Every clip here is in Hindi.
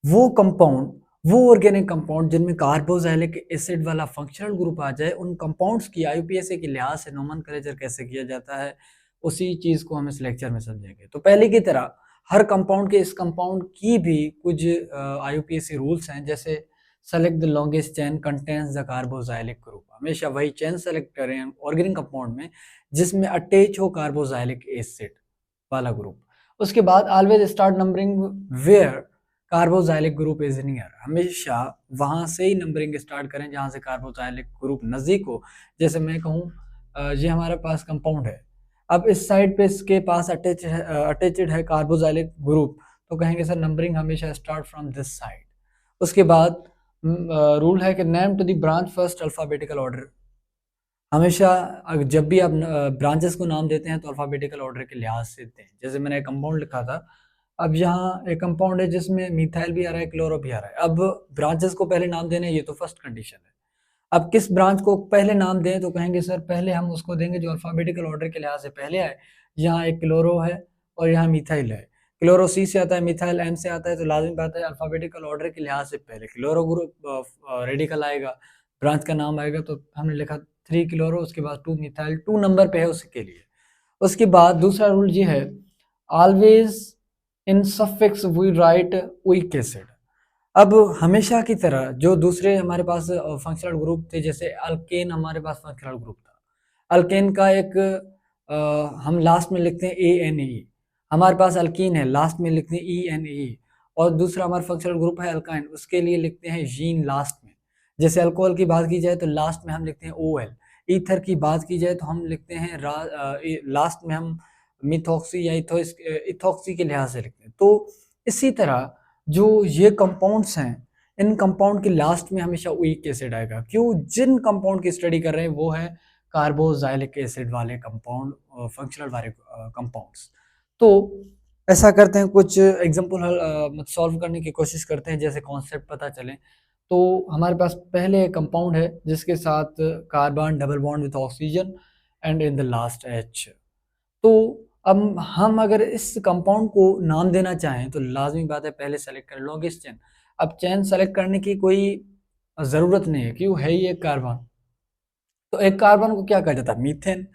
वो कंपाउंड, वो ऑर्गेनिक कंपाउंड जिनमें कार्बोक्सिलिक एसिड वाला फंक्शनल ग्रुप आ जाए, उन कंपाउंड्स की आईयूपीएसी के लिहाज से नोमेनक्लेचर कैसे किया जाता है, उसी चीज़ को हम इस लेक्चर में समझेंगे। तो पहले की तरह हर कंपाउंड के, इस कंपाउंड की भी कुछ आईयूपीएसी रूल्स हैं, जैसे select the longest chain contains the carboxylic group. हमेशा वही चेन सेलेक्ट करें ऑर्गेनिक कंपाउंड में जिसमें अटैच हो कार्बोक्सिलिक एसिड वाला ग्रुप। उसके बाद always start numbering where carboxylic group is near. हमेशा वहां से ही नंबरिंग स्टार्ट करें जहां से कार्बोक्सिलिक ग्रुप नजदीक हो। जैसे मैं कहूँ ये हमारे पास कंपाउंड है, अब इस साइड पे इसके पास अटैच्ड है कार्बोक्सिलिक ग्रुप, तो कहेंगे सर नंबरिंग हमेशा स्टार्ट फ्रॉम दिस साइड। उसके बाद रूल है कि name to the branch first alphabetical order. हमेशा जब भी आप ब्रांचेस को नाम देते हैं तो अल्फाबेटिकल ऑर्डर के लिहाज से देते हैं। जैसे मैंने एक कंपाउंड लिखा था, अब यहाँ एक कंपाउंड है जिसमें मिथाइल भी आ रहा है, क्लोरो भी आ रहा है। अब ब्रांचेस को पहले नाम देने, ये तो फर्स्ट कंडीशन है। अब किस ब्रांच को पहले नाम दें, तो कहेंगे सर पहले हम उसको देंगे जो अल्फाबेटिकल ऑर्डर के लिहाज से पहले आए। यहाँ एक क्लोरो है और यहाँ मिथाइल है। क्लोरो सी से आता है, मिथाइल एम से आता है, तो लाजिम बात है अल्फाबेटिकल ऑर्डर के लिहाज से पहले क्लोरो ग्रुप रेडिकल आएगा, ब्रांच का नाम आएगा। तो हमने लिखा 3 क्लोरो, उसके बाद 2 मिथाइल, 2 नंबर पे है उसके लिए। उसके बाद दूसरा रूल ये है, always in suffix we write weak acid. अब हमेशा की तरह जो दूसरे हमारे पास फंक्शनल ग्रुप थे, जैसे अल्केन हमारे पास फंक्शनल ग्रुप था, अल्केन का एक हम लास्ट में लिखते हैं ए एन ई। हमारे पास अल्कीन है, लास्ट में लिखते हैं ई एन ई। और दूसरा हमारा फंक्शनल ग्रुप है अल्काइन, उसके लिए लिखते हैं जीन लास्ट में। जैसे अल्कोहल की बात की जाए तो लास्ट में हम लिखते हैं ओ एल। ईथर की बात की जाए तो हम लिखते हैं लास्ट में हम मिथॉक्सी या इथॉक्सी के लिहाज से लिखते हैं। तो इसी तरह जो ये कंपाउंड्स हैं, इन कंपाउंड के लास्ट में हमेशा वीक एसिड आएगा। क्यों? जिन कंपाउंड की स्टडी कर रहे हैं वो है कार्बोक्सिलिक एसिड वाले कंपाउंड, फंक्शनल वाले कंपाउंड्स। तो ऐसा करते हैं, कुछ एग्जांपल सॉल्व करने की कोशिश करते हैं, जैसे कॉन्सेप्ट पता चले। तो हमारे पास पहले कंपाउंड है जिसके साथ carbon double bond with oxygen and in the last H. तो अब हम अगर इस कंपाउंड को नाम देना चाहें तो लाजमी बात है पहले सेलेक्ट करें लॉन्गेस्ट चेन। अब चेन सेलेक्ट करने की कोई ज़रूरत नहीं है, क्यों? है ही एक कार्बन। तो एक कार्बन को क्या कहा जाता है? मीथेन।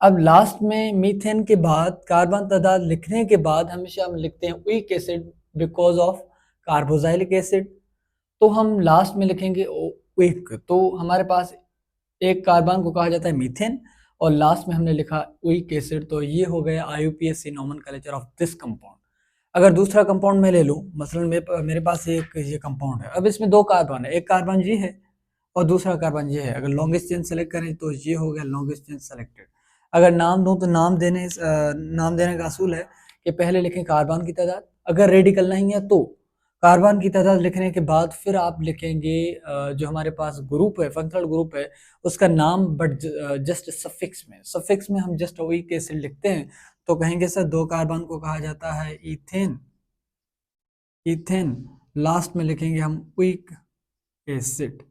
अब लास्ट में मीथेन के बाद कार्बन तादाद लिखने के बाद हमेशा हम लिखते हैं weak acid because of carboxylic acid. तो हम लास्ट में लिखेंगे वीक। तो हमारे पास एक कार्बन को कहा जाता है मीथेन और लास्ट में हमने लिखा वीक एसिड। तो ये हो गया IUPAC nomenclature of this compound. अगर दूसरा कंपाउंड मैं ले लूं, मसलन मेरे पास एक ये कंपाउंड है, अब इसमें 2 कार्बन है, एक कार्बन ये है और दूसरा कार्बन ये है। अगर लॉन्गेस्ट चेन सेलेक्ट करें तो ये हो गया लॉन्गेस्ट चेन सेलेक्टेड। अगर नाम दूं तो नाम देने का असूल है कि पहले लिखें कार्बन की तादाद, अगर रेडिकल नहीं है तो कार्बन की तादाद लिखने के बाद फिर आप लिखेंगे जो हमारे पास ग्रुप है, फंक्शनल ग्रुप है, उसका नाम, बट जस्ट सफिक्स में हम जस्ट वीक एसिड लिखते हैं। तो कहेंगे सर 2 कार्बन को कहा जाता है इथेन। इथेन लास्ट में लिखेंगे हम वीक एसिड।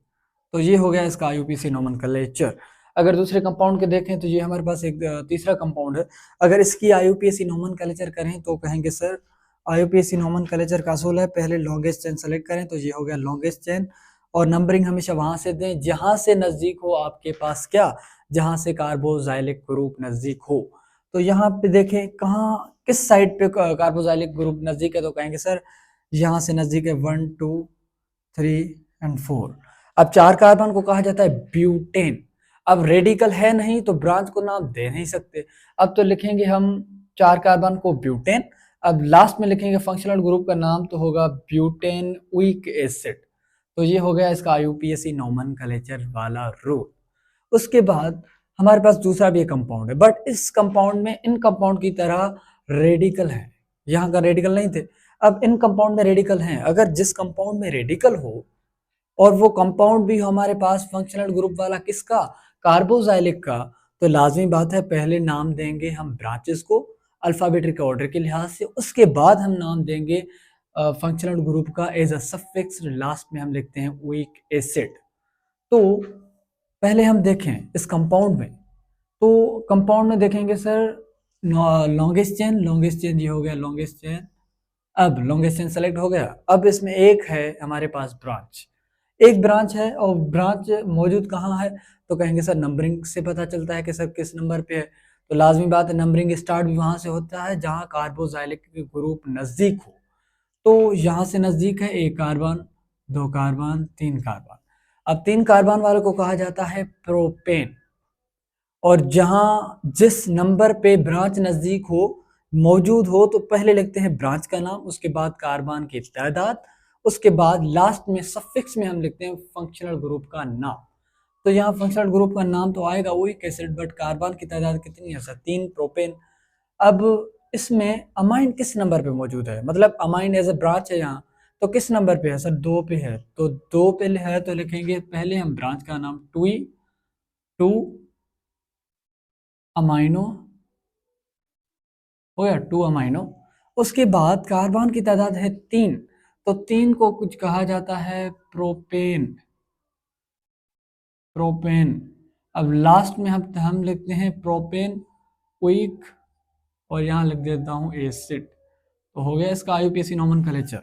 तो ये हो गया इसका आईयूपीएसी नोमेनक्लेचर। अगर दूसरे कंपाउंड के देखें तो ये हमारे पास एक तीसरा कंपाउंड है, अगर इसकी आईयूपीएसी नोमेनक्लेचर करें तो कहेंगे सर आईयूपीएसी नोमेनक्लेचर का असूल है पहले लॉन्गेस्ट चेन सेलेक्ट करें। तो ये हो गया लॉन्गेस्ट चेन और नंबरिंग हमेशा वहां से दें जहां से नजदीक हो आपके पास, क्या? जहां से कार्बोक्सिलिक ग्रुप नजदीक हो। तो यहाँ पे देखें कहाँ, किस साइड पे कार्बोक्सिलिक ग्रुप नजदीक है, तो कहेंगे सर यहाँ से नजदीक है 1 2 3 एंड 4। अब 4 कार्बन को कहा जाता है ब्यूटेन। अब रेडिकल है नहीं तो ब्रांच को नाम दे नहीं सकते, अब तो लिखेंगे हम 4 कार्बन को ब्यूटेन। अब लास्ट में लिखेंगे फंक्शनल ग्रुप का नाम, तो होगा ब्यूटेन वीक एसिड। तो ये हो गया इसका आईयूपीएसी नोमेनक्लेचर वाला रूल। उसके बाद हमारे पास दूसरा भी एक कंपाउंड है, बट इस कंपाउंड में इन कंपाउंड की तरह रेडिकल है, यहाँ का रेडिकल नहीं थे। अब इन कंपाउंड में रेडिकल हैं, अगर जिस कंपाउंड में रेडिकल हो और वो कंपाउंड भी हमारे पास फंक्शनल ग्रुप वाला, किसका? कार्बोक्सिलिक का, तो लाजमी बात है पहले नाम देंगे हम ब्रांचेस को अल्फाबेटिक ऑर्डर के लिहाज से, उसके बाद हम नाम देंगे फंक्शनल ग्रुप का एज अ सफिक्स, लास्ट में हम लिखते हैं वीक एसिड। तो पहले हम देखें इस कंपाउंड में, तो कंपाउंड में देखेंगे सर लॉन्गेस्ट चेन ये हो गया लॉन्गेस्ट चेन। अब लॉन्गेस्ट चेन सेलेक्ट हो गया। अब इसमें एक है हमारे पास ब्रांच, एक ब्रांच है और ब्रांच मौजूद कहाँ है, तो कहेंगे सर नंबरिंग से पता चलता है कि सर किस नंबर पे है। तो लाजमी बात है नंबरिंग स्टार्ट भी वहां से होता है जहां कार्बोजाइलिक ग्रुप नजदीक हो। तो यहाँ से नजदीक है एक कार्बन, दो कार्बन, तीन कार्बन। अब तीन कार्बन वाले को कहा जाता है प्रोपेन। और जहां जिस नंबर पे ब्रांच नजदीक हो, मौजूद हो, तो पहले लिखते हैं ब्रांच का नाम, उसके बाद कार्बन की तादाद, उसके बाद लास्ट में सफिक्स में हम लिखते हैं फंक्शनल ग्रुप का नाम। तो यहाँ फंक्शनल ग्रुप का नाम तो आएगा वही एसिड, बट कार्बन की तादाद कितनी है सर, तीन, प्रोपेन। अब इसमें अमाइन किस नंबर पे मौजूद है, मतलब अमाइन एज ए ब्रांच है यहाँ, तो किस नंबर पे है सर, दो पे है। तो दो पे है तो लिखेंगे पहले हम ब्रांच का नाम टू अमाइनो, हो गया टू अमाइनो। उसके बाद कार्बन की तादाद है तीन, तो तीन को कुछ कहा जाता है प्रोपेन, प्रोपेन। अब लास्ट में हम लिखते हैं प्रोपेन क्विक, और यहाँ लिख देता हूँ एसिड। तो हो गया इसका आईयूपीएसी नोमेनक्लेचर।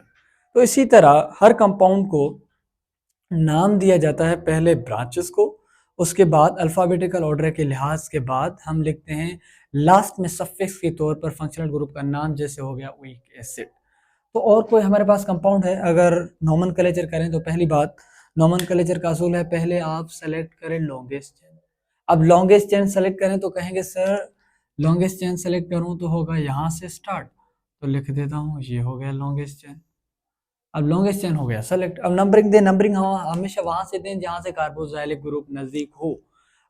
तो इसी तरह हर कंपाउंड को नाम दिया जाता है पहले ब्रांचेस को, उसके बाद अल्फाबेटिकल ऑर्डर के लिहाज के बाद हम लिखते हैं लास्ट में सफिक्स के तौर पर फंक्शनल ग्रुप का नाम, जैसे हो गया वीक एसिड। तो और कोई हमारे पास कंपाउंड है, अगर नोमेनक्लेचर करें तो पहली बात, नोमेनक्लेचर का असूल है पहले आप सेलेक्ट करें लॉन्गेस्ट चेन। अब लॉन्गेस्ट चेन सेलेक्ट करें तो कहेंगे सर लॉन्गेस्ट चेन सेलेक्ट करूं तो होगा यहाँ से स्टार्ट, तो लिख देता हूँ ये हो गया लॉन्गेस्ट चेन। अब लॉन्गेस्ट चेन हो गया सेलेक्ट। अब नंबरिंग दें, नंबरिंग हम हमेशा वहां से दें जहां से कार्बोजाइलिक ग्रुप नजदीक हो।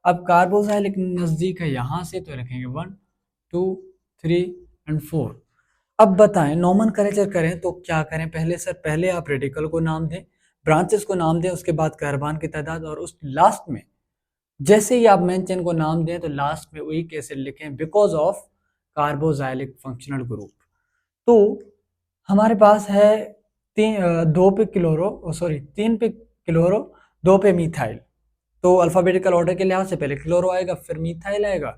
अब कार्बोजाइलिक नजदीक है यहाँ से, तो रखेंगे 1 2 3 एंड 4। अब बताएं नोमेनक्लेचर करें तो क्या करें, पहले सर पहले आप रेडिकल को नाम दें, ब्रांचेस को नाम दें, उसके बाद कार्बन की तादाद, और उस लास्ट में जैसे ही आप मेन चेन को नाम दें तो लास्ट में वीक एसिड लिखें because of carboxylic functional group. तो हमारे पास है दो पे क्लोरो, सॉरी तीन पे क्लोरो, दो पे मिथाइल। तो अल्फाबेटिकल ऑर्डर के लिहाज से पहले क्लोरो आएगा फिर मिथाइल आएगा,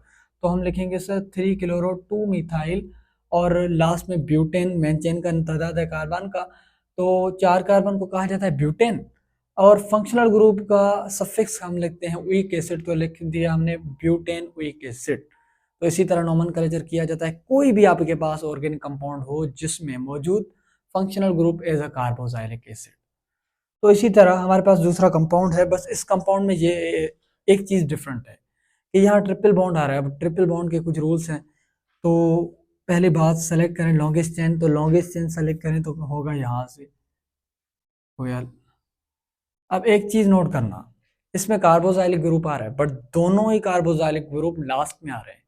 तो हम लिखेंगे सर 3 क्लोरो 2 मिथाइल, और लास्ट में ब्यूटेन, मेन चेन का तादाद है कार्बन का, तो चार कार्बन को कहा जाता है ब्यूटेन। और फंक्शनल ग्रुप का सफिक्स हम लिखते हैं वीक एसिड, तो लिख दिया हमने ब्यूटेन वीक एसिड। तो इसी तरह नोमेनक्लेचर किया जाता है कोई भी आपके पास ऑर्गेनिक कंपाउंड हो जिसमें मौजूद functional group as a carboxylic acid. तो इसी तरह हमारे पास दूसरा कंपाउंड है, बस इस कंपाउंड में ये एक चीज डिफरेंट है कि यहाँ ट्रिपल बॉन्ड आ रहा है। अब ट्रिपल बॉन्ड के कुछ रूल्स हैं। तो पहली बात सेलेक्ट करें लॉन्गेस्ट चेन, तो लॉन्गेस्ट चेन सेलेक्ट करें तो होगा यहाँ से, हो गया। अब एक चीज नोट करना, इसमें कार्बोजाइलिक ग्रुप आ रहा है बट दोनों ही कार्बोजाइलिक ग्रुप लास्ट में आ रहे हैं।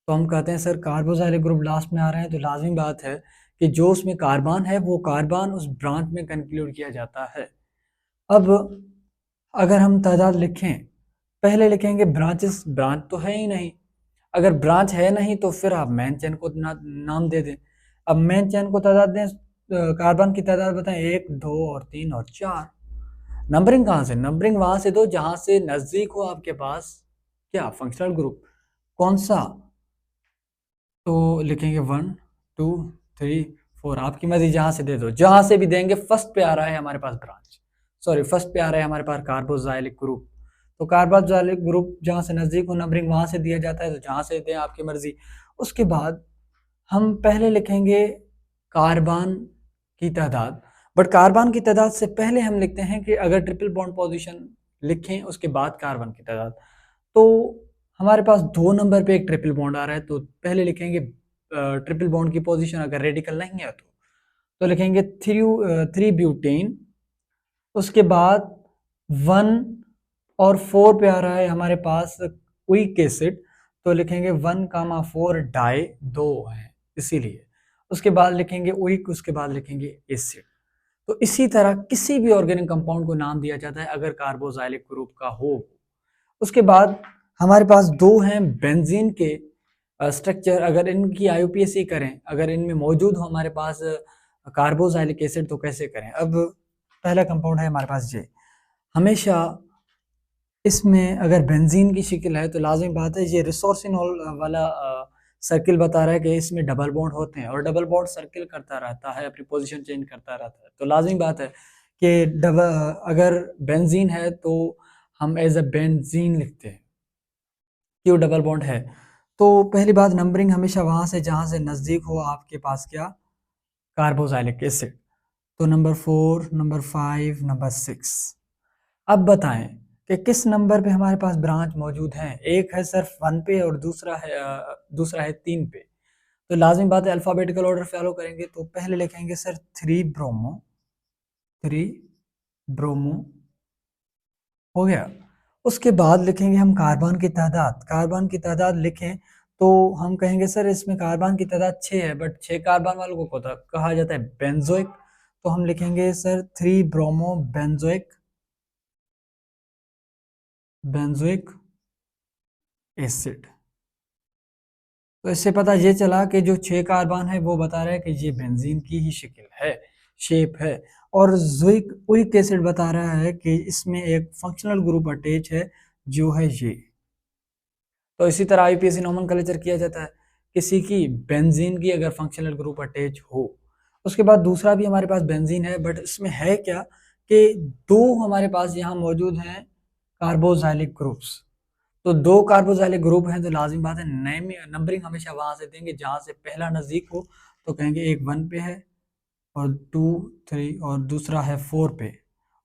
तो हम कहते हैं सर कार्बोजाइलिक ग्रुप लास्ट में आ रहे हैं, तो लाजमी बात है कि जो उसमें कार्बन है वो कार्बन उस ब्रांच में कंक्लूड किया जाता है। अब अगर हम तादाद लिखें, पहले लिखेंगे ब्रांचेस, ब्रांच तो है ही नहीं। अगर ब्रांच है नहीं तो फिर आप मेन चेन को नाम दे दें। अब मेन चेन को तादाद दें, कार्बन की तादाद बताएं, एक, दो और तीन और चार। नंबरिंग कहाँ से, नंबरिंग वहां से दो जहां से नजदीक हो आपके पास क्या फंक्शनल ग्रुप, कौन सा। तो लिखेंगे 1 2 3 4, आपकी मर्जी जहां से दे दो, जहां से भी देंगे। फर्स्ट पे आ रहा है हमारे पास ब्रांच, सॉरी फर्स्ट पे आ रहा है हमारे पास कार्बोजाइलिक ग्रुप, तो कार्बोजाइलिक ग्रुप जहां से नजदीक हो नंबरिंग वहां से दिया जाता है, तो जहां से दें आपकी मर्जी। उसके बाद हम पहले लिखेंगे कार्बन की तादाद, बट कार्बन की तादाद से पहले हम लिखते हैं कि अगर ट्रिपल बॉन्ड पोजीशन लिखें उसके बाद कार्बन की तादाद, तो हमारे पास दो नंबर पे एक ट्रिपल बॉन्ड आ रहा है, तो पहले लिखेंगे ट्रिपल बॉन्ड की पोजीशन, अगर रेडिकल नहीं है तो लिखेंगे थ्री ब्यूटेन। उसके बाद 1 और 4 पे आ रहा है हमारे पास वीक एसिड, तो लिखेंगे 1,4 डाई, दो है इसीलिए। उसके बाद लिखेंगे वीक, उसके बाद लिखेंगे एसिड। तो इसी तरह किसी भी ऑर्गेनिक कंपाउंड को नाम दिया जाता है अगर कार्बोजाइलिक ग्रुप का हो। उसके बाद हमारे पास दो हैं बेंजीन के स्ट्रक्चर, अगर इनकी आईयूपीएसी करें, अगर इनमें मौजूद हो हमारे पास कार्बोजाइलिक एसिड, तो कैसे करें। अब पहला कंपाउंड है हमारे पास ये, हमेशा इसमें अगर बेंजीन की शक्ल है तो लाजिम बात है ये रिसोर्सिनॉल वाला सर्किल बता रहा है कि इसमें डबल बॉन्ड होते हैं और डबल बॉन्ड सर्किल करता रहता है, अपनी पोजीशन चेंज करता रहता है। तो लाजिमी बात है कि अगर बेंजीन है तो हम एज अ बेंजीन लिखते हैं, क्यों डबल बॉन्ड है। तो पहली बात, नंबरिंग हमेशा वहां से जहां से नज़दीक हो आपके पास क्या, कार्बोक्सिलिक एसिड। तो नंबर 4, नंबर 5, नंबर 6। अब बताएं कि किस नंबर पे हमारे पास ब्रांच मौजूद हैं। एक है सर 1 पे और दूसरा है 3 पे। तो लाजिमी बात है अल्फ़ाबेटिकल ऑर्डर फॉलो करेंगे। तो पहले लिखेंगे सर 3 ब्रोमो, 3 ब्रोमो हो गया। उसके बाद लिखेंगे हम कार्बन की तादाद। कार्बन की तादाद लिखें तो हम कहेंगे सर इसमें कार्बन की तादाद 6 है, बट 6 कार्बन वालों को कहा जाता है बेंजोइक। तो हम लिखेंगे sir 3 bromo benzoic, benzoic acid. तो इससे पता ये चला कि जो 6 कार्बन है वो बता रहा है कि ये बेंजीन की ही शक्ल है, शेप है। और ज़ुइक एसिड बता रहा है कि इसमें एक फंक्शनल ग्रुप अटैच है जो है ये। तो इसी तरह आईपीएसी नोमेनक्लेचर किया जाता है किसी की बेंजीन की अगर फंक्शनल ग्रुप अटैच हो। उसके बाद दूसरा भी हमारे पास बेंजीन है, बट इसमें है क्या कि दो हमारे पास यहाँ मौजूद हैं कार्बोक्सिलिक ग्रुप्स। तो दो कार्बोक्सिलिक ग्रुप हैं तो लाजिम बात है नंबरिंग हमेशा वहां से देंगे जहां से पहला नजदीक हो। तो कहेंगे एक 1 पे है और 2, 3 और दूसरा है 4 पे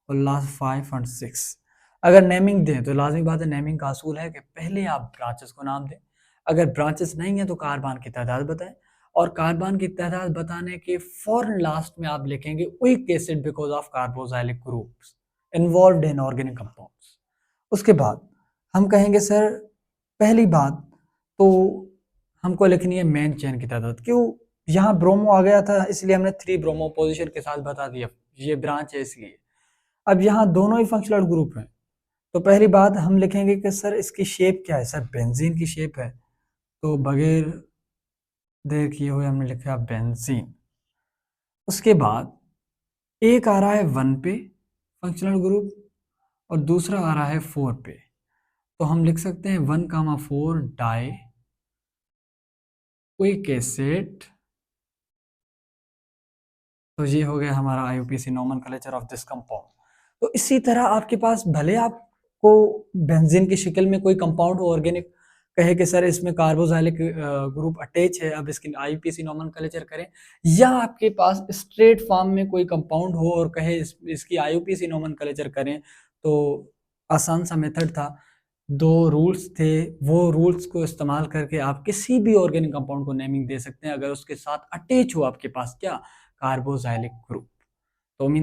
और लास्ट 5 और 6। अगर नेमिंग दें तो लाजमी बात है, नेमिंग का असूल है कि पहले आप ब्रांचेस को नाम दें। अगर ब्रांचेस नहीं है तो कार्बन की तादाद बताएं और कार्बन की तादाद बताने के फौरन लास्ट में आप लिखेंगे weak acid because of carboxylic groups involved in organic compounds. उसके बाद हम कहेंगे सर पहली बात तो हमको लिखनी है मेन चेन की तादाद। क्यों, यहाँ ब्रोमो आ गया था इसलिए हमने 3 ब्रोमो पोजीशन के साथ बता दिया, ये ब्रांच है इसलिए। अब यहाँ दोनों ही फंक्शनल ग्रुप हैं तो पहली बात हम लिखेंगे कि सर इसकी शेप क्या है। सर बेंजीन की शेप है तो बगैर देर किए हुए हमने लिखा बेंजीन। उसके बाद एक आ रहा है 1 पे फंक्शनल ग्रुप और दूसरा आ रहा है 4 पे। तो हम लिख सकते हैं 1,4 डाई क्विक एसिड। तो ये हो गया हमारा IUPAC nomenclature of this compound. तो इसी तरह आपके पास भले आपको बेंजीन की शक्ल में कोई कंपाउंड हो ऑर्गेनिक, कहे कि सर इसमें कार्बोक्सिलिक ग्रुप अटैच है, अब इसकी आईयूपीएसी नोमेनक्लेचर करें, या आपके पास स्ट्रेट फॉर्म में कोई कंपाउंड हो और कहे इसकी आईयूपीएसी नोमेनक्लेचर करें, तो आसान सा मेथड था। 2 रूल्स थे, वो रूल्स को इस्तेमाल करके आप किसी भी ऑर्गेनिक कंपाउंड को नेमिंग दे सकते हैं अगर उसके साथ अटैच हो आपके पास क्या, कार्बोक्सिलिक ग्रुप। तो उम्मीद है